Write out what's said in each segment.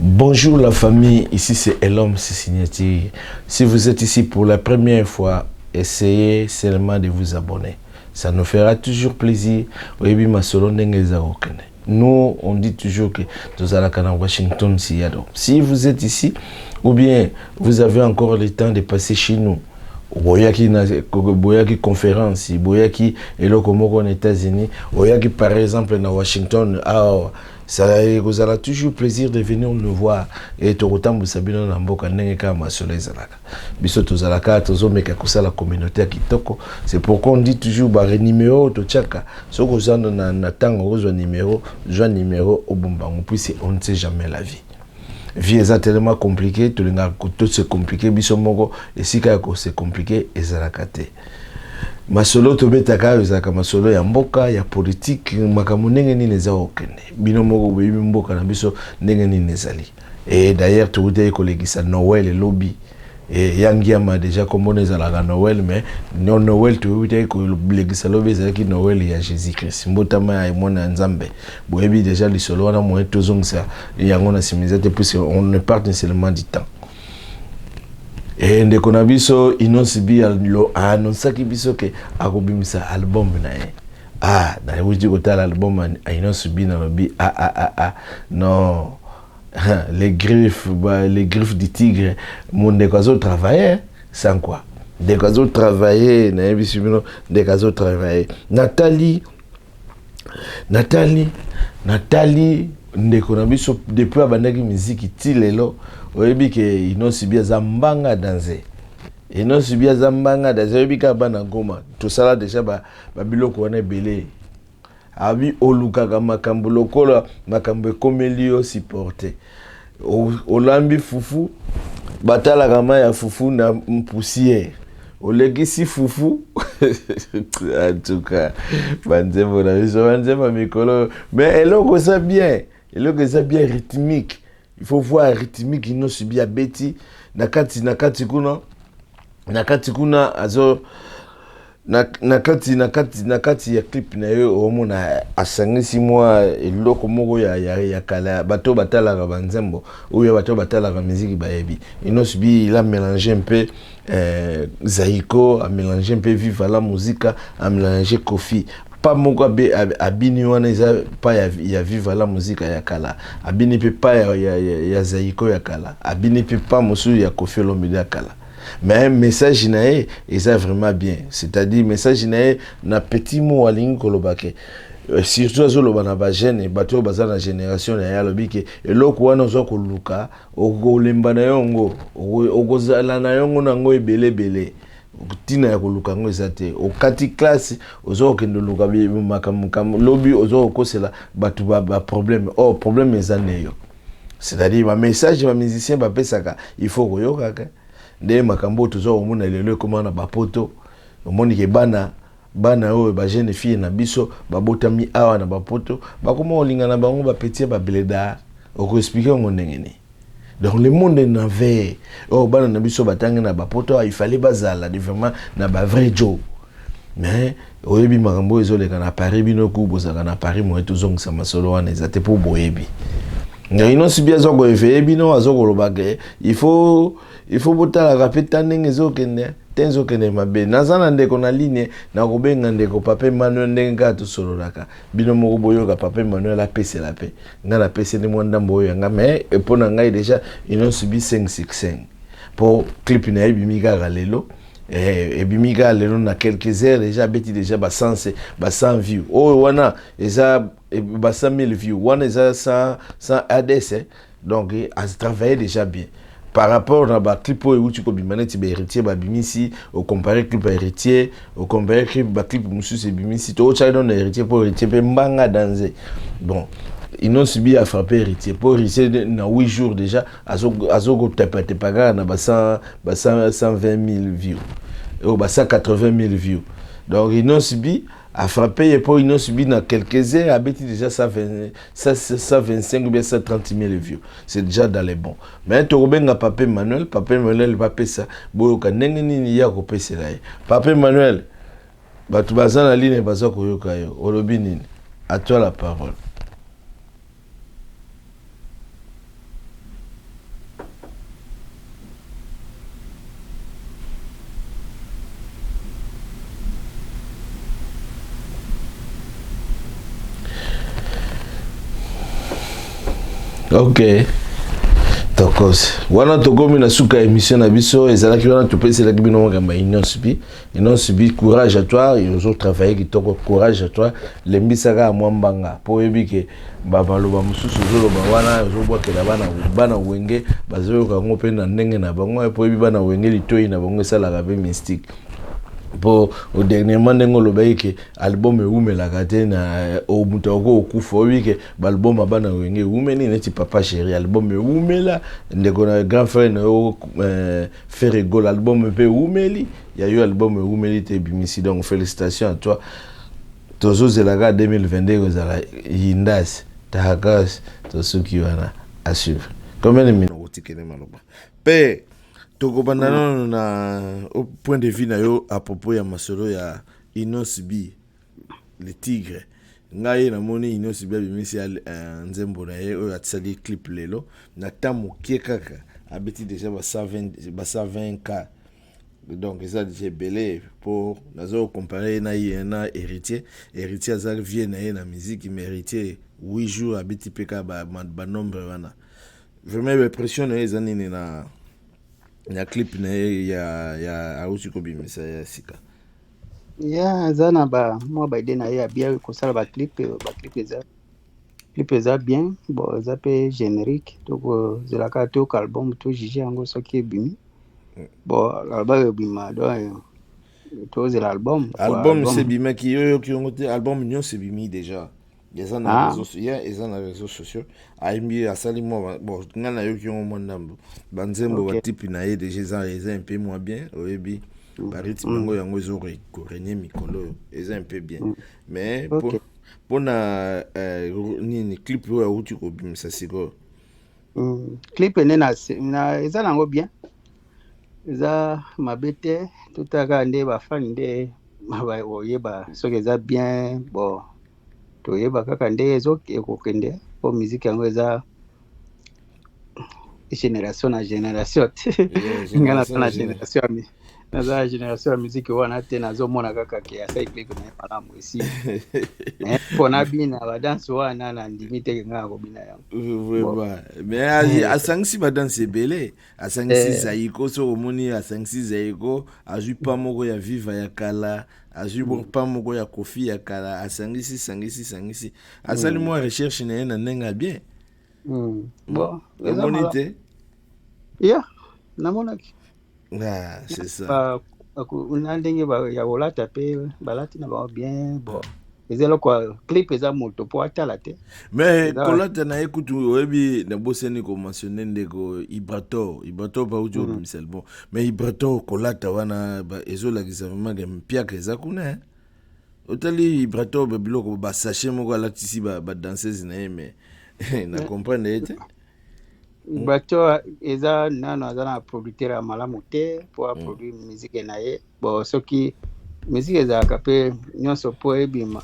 Bonjour la famille, ici c'est Elom, c'est Signature. Si vous êtes ici pour la première fois, essayez seulement de vous abonner. Ça nous fera toujours plaisir. Nous, on dit toujours que nous allons à Washington. Si vous êtes ici, ou bien vous avez encore le temps de passer chez nous, boyaki conférence, boyaki eloko moko aux États-Unis, boyaki par exemple na Washington, ça vous aura toujours plaisir de venir nous voir et to rotambu sabino na mboka ndenge kama masolo ezalaka. Biso tozalaka tozomeka kusala communauté ya kitoko. C'est pourquoi on dit toujours ba numéro to tchaka. Soko zana na tango ozwa numéro obumbango puisque on ne sait jamais la vie. Vie est tellement compliquée, tout c'est compliqué, biso moko et si c'est compliqué ezalakate. Masolo to betaka ezaka masolo ya mboka ya politique makambo ndenge nini eza okende. Bino moko bebi mboka na biso ndenge nini ezali. Et d'ailleurs tout est kolegisa Noël et lobby. Et yangiama déjà comme on ezalaka Noël mais non Noël tout est kolegisa lobby ezalaki Noël ya Jésus-Christ. Mbotama ya mwana nzambe. Boyebi déjà lisolo wana mo tozongisa yango na simizate puisque on ne parle seulement du temps. Et ndeko na biso inosibi anonsaki biso ke akobimisa album na ye. Na wuti kotala album inosibi na lobi non. Les griffes du tigre mon ndeko azo travailler sans quoi. Ndeko azo travailler na yebi sibino ndeko azo travailler. Nathalie ndeko na biso depuis abandaki musique ti lelo oyebi ke inosibi zambanga danser. Inosibi zambanga danser oyebi ka bana Goma tout ça là déjà ba biloko wana belé. Abi olukaka makambo lokola makambo komelio supporter. Olambi fufu batala kama ya fufu na poussière. Olegisi fufu en tout cas banzema mikolo mais eloko ça bien rythmique. Il faut voir rythmique inosibi ya beti nakati kuna azo nakati ya clip na yo omona asangisi mwa eloko moko ya kala bato batalaka banzembo ou bato batalaka musique bayebi inosibi il a mélangé un peu Zaiko, a mélangé un peu Viva la musique, a mélangé Kofi. Pas moko abini wana eza pa ya Viva la musique ya kala. Abini pe pa ya Zaiko ya kala. Abini pe pa mosu ya Kofi Olomide ya kala. Mais message nae eza vraiment bien. C'est-à-dire message nae na petit mot alingi kolobake. Surtout azoloba na ba jeune bato baza na génération ya yalobi ke eloko wana ozo koluka okolemba na yongo okozala na yongo nango ebele tina ya koluka ngo ezate okati classe ozo kendo luka makambo lobi ozo kosela bato ba problème problème ezaneyo. C'est-à-dire ba message ba musicien ba pesaka il faut koyoka nde makambo tozo omona lelo komana ba poto omoni ke bana oyo ba jeune fille na biso babotami awa na bapoto bakoma olinga na bango ba petit ba bleda oko expliquer ngo ndengene. Donc le monde n'avait bana na biso batanga na bapoto il fallait bazala vraiment na ba vrai job. Mais oyebi makambo ezoleka na Paris bino ku bozaka na Paris mo etozongisa masolo wana ezate po boyebi. Ino sibi azoko efe bino azoko lobage il faut botala kapeta ndenge ezokende tenzo kene mabe nazana ndeko na ligne na kobenga ndeko Papa Emmanuel ndenga to sololaka bino moko boyoka Papa Emmanuel a pese la pe nga la pese ni mwanda mboyo nga mais epona ngai déjà ils ont subi 565 pour clip na ebimika lelo ebimika lelo na quelques heures déjà beti déjà ba 100 views wana eza ba 100,000 views wana eza 100 ADS donc a travaillé déjà bien. Par rapport à la clip où tu peux bimaner héritier babimisi au comparer clip héritier au comparer clip monsieur c'est bimisi to chai don héritier pour héritier pe mbanga danser. Bon ils n'ont subi à frapper héritier pour héritier dans 8 jours déjà azogo tapate paga na ba 120,000 views ou ba 180,000 views. Donc ils n'ont subi à frapper et pour ils n'ont subi dans quelques heures habité déjà 125 ou bien 130,000 views. C'est déjà dans les bons. Mais tu as Papa Emmanuel va payer ça. Boyoka nenge nini ya ko pesa là. Papa Emmanuel batu bazana la ligne baza ko yoka yo. Olobi nini? À toi la parole. Ok. Tokos. Wana tokomi na suka émission na biso ezalaki wana topesela bino ngamba Inon Subi courage à toi et aux autres travailler qui toko courage à toi lembisaka mwambanga po yebike babaloba mususu zoloba wana zobwakela bana wenge bazoyoka ngo pe na ndenge na bango po yebi bana wenge litoyi na bango esalaka pe mystique. Pour au dernièrement ndengo lobaiki album eumelaka te na omutako okufa obike album abana wenge umeni neti papa chéri album eumela ndeko na grand frère na faire rigolo album pe umeli ya yo album eumeli te bimisi donc félicitations à toi tozo zelaka 2022 kozala yindas takas tosuki wana à suivre combien de minutes otikene maloba pe tokobanda na au point de vue na yo à propos ya masolo ya Inon Subi le tigre ngai na moni Inon Subi bimisi nzembo na ye o atsali clip lelo na tamu kaka abeti déjà ba 120k donc ça déjà belé pour nazo comparer na héritier azali vie na ye na musique mais héritier 8 jours abeti peka ba nombre wana vraiment impression na ezanini na ya clip na ya ausi kobimisa ya sika ya zana ba moi ba idée na ya bien ko sala ba clip eza bien bon eza pe générique donc zelaka to album to jiji yango soki ebimi bon album ebima donc to zela album c'est bima ki yo ki ngote album nyo c'est bimi déjà ils en a réseaux sociaux aimbi asali moi bon ngana yo ki ngo ndambo banzembo ba type na ye déjà ils un peu moins bien oyebi par rythme ngo yango zo recorrenye mikolo ils un peu bien mais pour na ni clip yo uti ko bimisa siko clip na eza nango bien eza mabete tutaka nde ba fan nde oyeba soki eza bien bon toyeba kaka nde ezokende po musique yango eza génération na génération ngana na génération naza génération ya musique wana te nazomona kaka ke asai clip na malamu esi pona bina ba dance wana na ndimi te ngaka kobina yango mais asangisi ba dance belé asangisi zaiko so omoni asangisi zaiko azui pa moko ya viva ya kala azui pa moko ya kofi ya kala asangisi asali mo recherche na nenga bien bon omoni te ya namonaki c'est ça una ndenge ya kolata pe balati na bango bien bon ezelo kwa clip eza moto po atala te mais kolata na ekutu oyebi na boseni ko mentionner ndeko Ibrator ba ujo misel bon mais Ibrator kolata wana ezolakisa vraiment que mpiaka eza kuna otali Ibrator biloko ba sachet moko alatisi ba danseuse na ye mais na comprendre ete bato eza nano aza na producteur ya malamu te po produire musique na ye bon soki musique ezalaka pe nyonso po ebima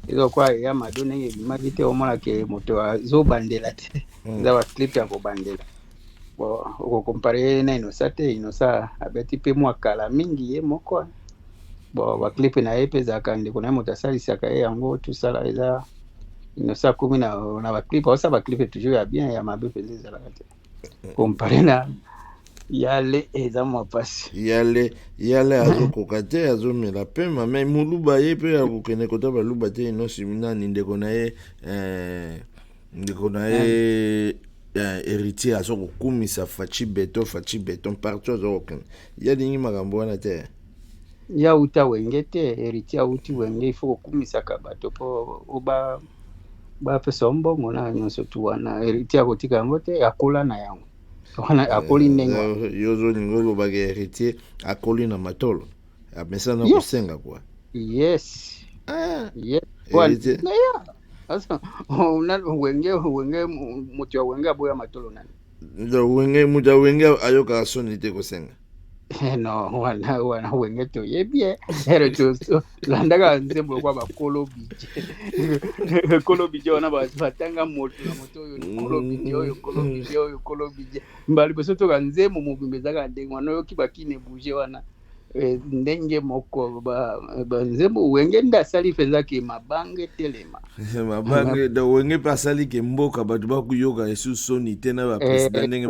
ezokwa ya mado ndenge ebimaki te omona ke moto azobandela te eza ba clip ya kobandela bon okokompare na Inosa te Inosa abeti pe mwa kala mingi ye moko bon ba clip na ye pe ezalaka ndeko na ye moto asalisaka ye yango tosala eza Inosa komi na ba clip osa ba clip toujours ya bien ya mabe pe ezalaka te comparé na yale eza mwa pasi yale azokoka te azomela pema mais muluba ye pe akokende kota baluba te inosi minani ndeko na ye héritier azokokumisa faci beton partout azokokende ya lingi makambo wana te ya uta wenge te héritier auti wenge ifo kokumisaka bato po bapesa mbongo na nyonso tu wana héritier akotika yango te akola na yango wana akoli ndenge yozo ningo lobaka héritier akoli na matolo amesa na kosenga kwa yes héritier asa una wenge mutu ya wenge aboya matolo nani mutu ya wenge ayoka soni te kosenga no wana wenge to yebie ere to landaka nzembo kwa bakolo bije wana batanga moto na moto oyo kolo bije mbali boso to kanzemo mobimbe zaka ndenge wana yo kibakine bouger wana ndenge moko banzembo wenge nda asali fezaki mabange telema mabange da wenge pa asali ke mboka bato bakuyoka esu soni te na ba president ndenge